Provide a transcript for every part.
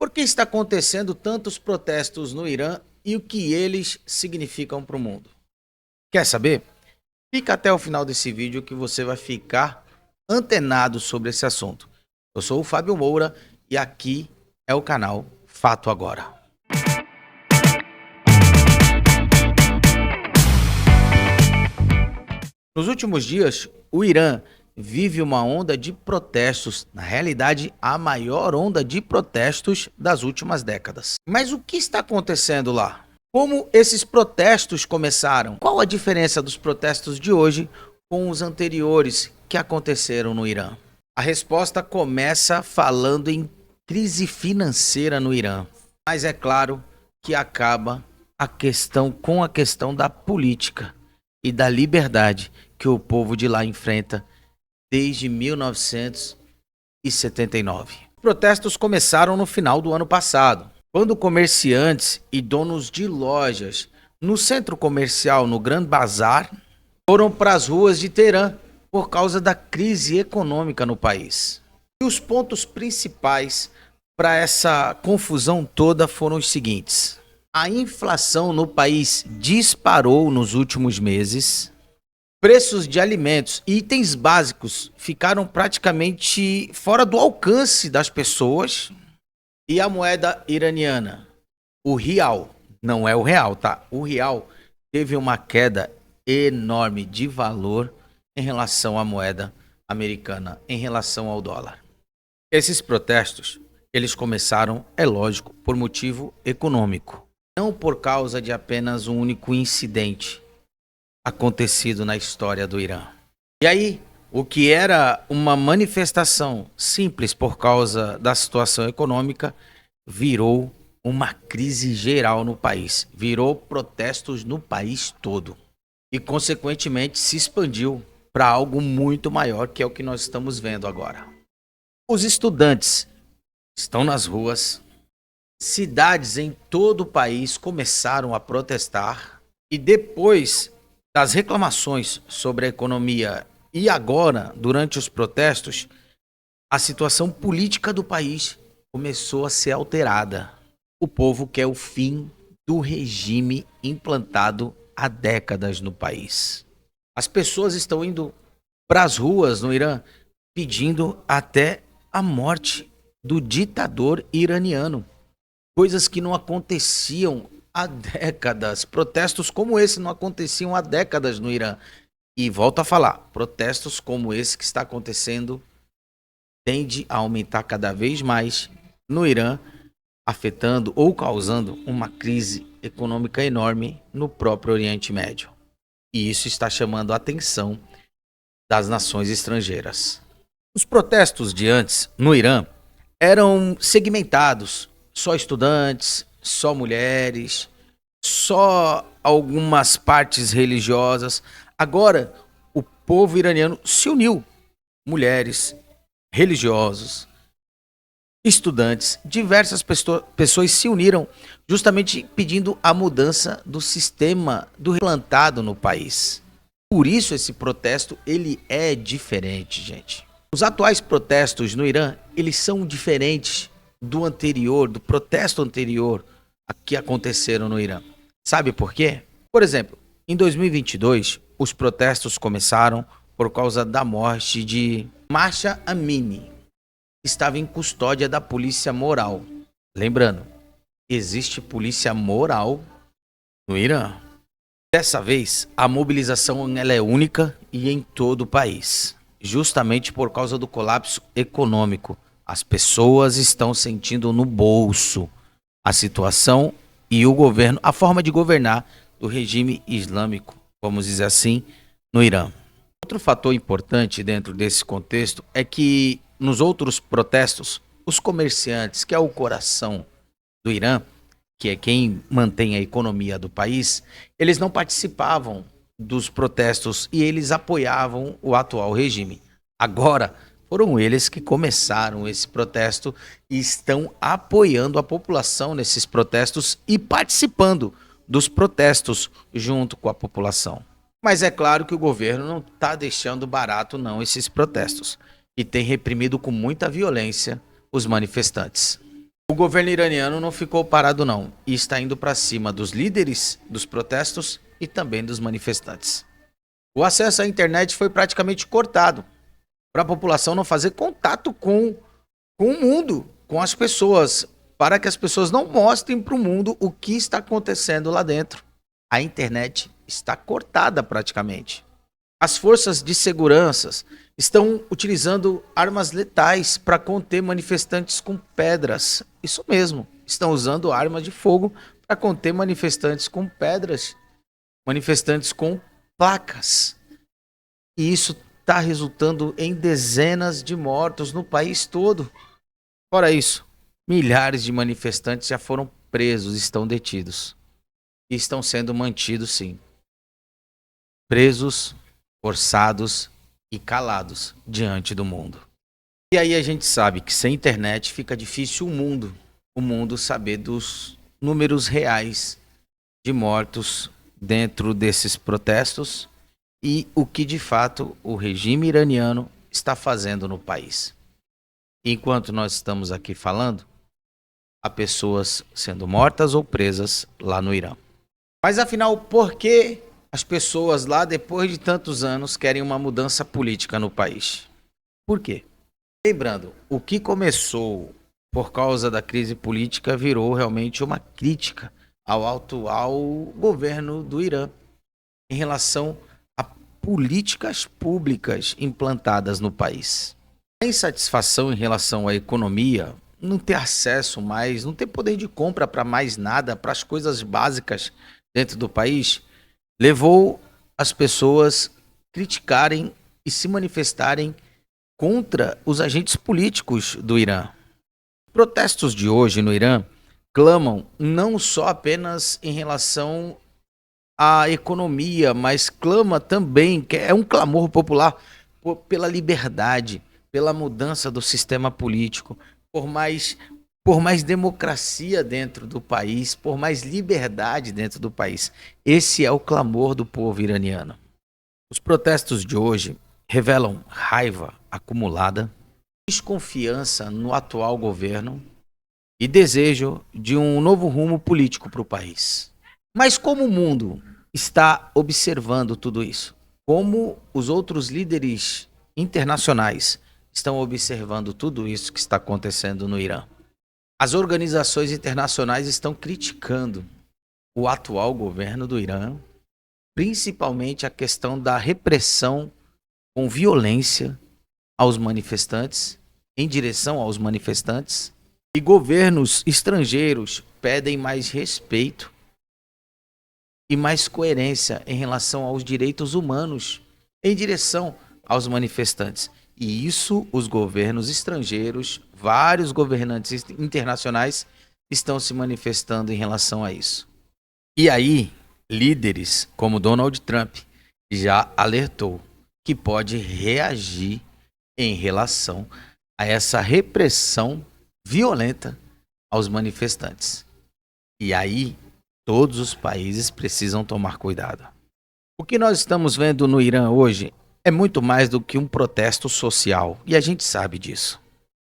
Por que está acontecendo tantos protestos no Irã e o que eles significam para o mundo? Quer saber? Fica até o final desse vídeo que você vai ficar antenado sobre esse assunto. Eu sou o Fábio Moura e aqui é o canal Fato Agora. Nos últimos dias, o Irã vive uma onda de protestos, na realidade, a maior onda de protestos das últimas décadas. Mas o que está acontecendo lá? Como esses protestos começaram? Qual a diferença dos protestos de hoje com os anteriores que aconteceram no Irã? A resposta começa falando em crise financeira no Irã, mas é claro que acaba a questão da política e da liberdade que o povo de lá enfrenta desde 1979. Os protestos começaram no final do ano passado, quando comerciantes e donos de lojas no centro comercial, no Grand Bazar, foram para as ruas de Teherã por causa da crise econômica no país. E os pontos principais para essa confusão toda foram os seguintes: a inflação no país disparou nos últimos meses. Preços de alimentos e itens básicos ficaram praticamente fora do alcance das pessoas. E a moeda iraniana, o rial, não é o real, tá? O rial teve uma queda enorme de valor em relação à moeda americana, em relação ao dólar. Esses protestos, eles começaram, é lógico, por motivo econômico, não por causa de apenas um único incidente acontecido na história do Irã. E aí, o que era uma manifestação simples por causa da situação econômica virou uma crise geral no país, virou protestos no país todo e, consequentemente, se expandiu para algo muito maior, que é o que nós estamos vendo agora. Os estudantes estão nas ruas, cidades em todo o país começaram a protestar e depois das reclamações sobre a economia e agora, durante os protestos, a situação política do país começou a ser alterada. O povo quer o fim do regime implantado há décadas no país. As pessoas estão indo para as ruas no Irã pedindo até a morte do ditador iraniano. Coisas que não aconteciam há décadas. Protestos como esse não aconteciam há décadas no Irã. E volto a falar, protestos como esse que está acontecendo tende a aumentar cada vez mais no Irã, afetando ou causando uma crise econômica enorme no próprio Oriente Médio. E isso está chamando a atenção das nações estrangeiras. Os protestos de antes no Irã eram segmentados, só estudantes, só mulheres, só algumas partes religiosas. Agora, o povo iraniano se uniu. Mulheres, religiosos, estudantes, diversas pessoas se uniram justamente pedindo a mudança do sistema do implantado no país. Por isso esse protesto ele é diferente, gente. Os atuais protestos no Irã, eles são diferentes do anterior, do protesto anterior a que aconteceram no Irã. Sabe por quê? Por exemplo, em 2022, os protestos começaram por causa da morte de Mahsa Amini, que estava em custódia da polícia moral. Lembrando, existe polícia moral no Irã. Dessa vez, a mobilização ela é única e em todo o país, justamente por causa do colapso econômico. As pessoas estão sentindo no bolso a situação e o governo, a forma de governar do regime islâmico, vamos dizer assim, no Irã. Outro fator importante dentro desse contexto é que nos outros protestos, os comerciantes, que é o coração do Irã, que é quem mantém a economia do país, eles não participavam dos protestos e eles apoiavam o atual regime. Agora, foram eles que começaram esse protesto e estão apoiando a população nesses protestos e participando dos protestos junto com a população. Mas é claro que o governo não está deixando barato não esses protestos e tem reprimido com muita violência os manifestantes. O governo iraniano não ficou parado não e está indo para cima dos líderes dos protestos e também dos manifestantes. O acesso à internet foi praticamente cortado para a população não fazer contato com o mundo, com as pessoas, para que as pessoas não mostrem para o mundo o que está acontecendo lá dentro. A internet está cortada praticamente. As forças de segurança estão utilizando armas letais para conter manifestantes com pedras. Isso mesmo, estão usando armas de fogo para conter manifestantes com pedras, manifestantes com placas. E isso está resultando em dezenas de mortos no país todo. Fora isso, milhares de manifestantes já foram presos, estão detidos. E estão sendo mantidos, sim. Presos, forçados e calados diante do mundo. E aí a gente sabe que sem internet fica difícil o mundo saber dos números reais de mortos dentro desses protestos e o que de fato o regime iraniano está fazendo no país. Enquanto nós estamos aqui falando, há pessoas sendo mortas ou presas lá no Irã. Mas afinal, por que as pessoas lá, depois de tantos anos, querem uma mudança política no país? Por quê? Lembrando, o que começou por causa da crise política virou realmente uma crítica ao atual governo do Irã em relação a políticas públicas implantadas no país. A insatisfação em relação à economia, não ter acesso mais, não ter poder de compra para mais nada, para as coisas básicas dentro do país, levou as pessoas criticarem e se manifestarem contra os agentes políticos do Irã. Protestos de hoje no Irã clamam não só apenas em relação à economia, mas clama também, que é um clamor popular, pela liberdade, pela mudança do sistema político, por mais democracia dentro do país, por mais liberdade dentro do país. Esse é o clamor do povo iraniano. Os protestos de hoje revelam raiva acumulada, desconfiança no atual governo e desejo de um novo rumo político para o país. Mas como o mundo está observando tudo isso? Como os outros líderes internacionais estão observando tudo isso que está acontecendo no Irã? As organizações internacionais estão criticando o atual governo do Irã, principalmente a questão da repressão com violência aos manifestantes, em direção aos manifestantes, e governos estrangeiros pedem mais respeito e mais coerência em relação aos direitos humanos em direção aos manifestantes. E isso os governos estrangeiros, vários governantes internacionais estão se manifestando em relação a isso. E aí, líderes como Donald Trump já alertou que pode reagir em relação a essa repressão violenta aos manifestantes. E aí, todos os países precisam tomar cuidado. O que nós estamos vendo no Irã hoje é muito mais do que um protesto social, e a gente sabe disso.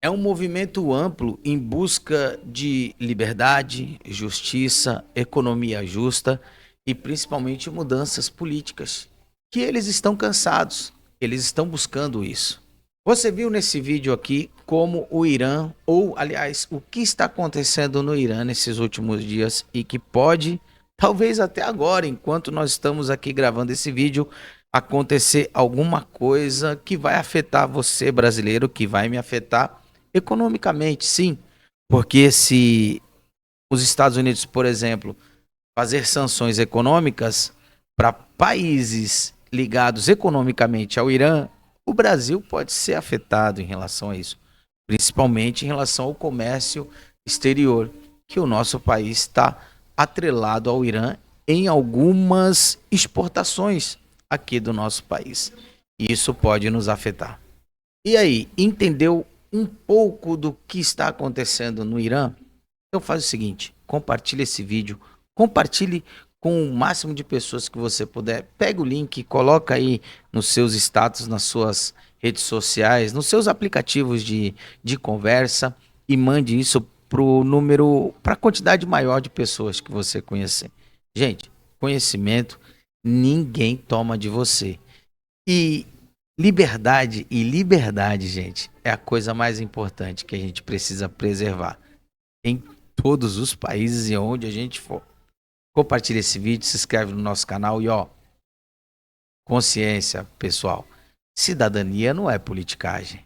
É um movimento amplo em busca de liberdade, justiça, economia justa e principalmente mudanças políticas, que eles estão cansados, eles estão buscando isso. Você viu nesse vídeo aqui como o Irã, ou aliás, o que está acontecendo no Irã nesses últimos dias e que pode, talvez até agora, enquanto nós estamos aqui gravando esse vídeo, acontecer alguma coisa que vai afetar você, brasileiro, que vai me afetar economicamente, sim. Porque se os Estados Unidos, por exemplo, fazer sanções econômicas para países ligados economicamente ao Irã, o Brasil pode ser afetado em relação a isso, principalmente em relação ao comércio exterior, que o nosso país está atrelado ao Irã em algumas exportações aqui do nosso país. E isso pode nos afetar. E aí, entendeu um pouco do que está acontecendo no Irã? Então faz o seguinte, compartilhe esse vídeo, compartilhe com o máximo de pessoas que você puder. Pega o link, coloca aí nos seus status, nas suas redes sociais, nos seus aplicativos de conversa e mande isso pro número, para a quantidade maior de pessoas que você conhecer. Gente, conhecimento ninguém toma de você. E liberdade, gente, é a coisa mais importante que a gente precisa preservar em todos os países e onde a gente for. Compartilhe esse vídeo, se inscreve no nosso canal e ó, consciência, pessoal. Cidadania não é politicagem.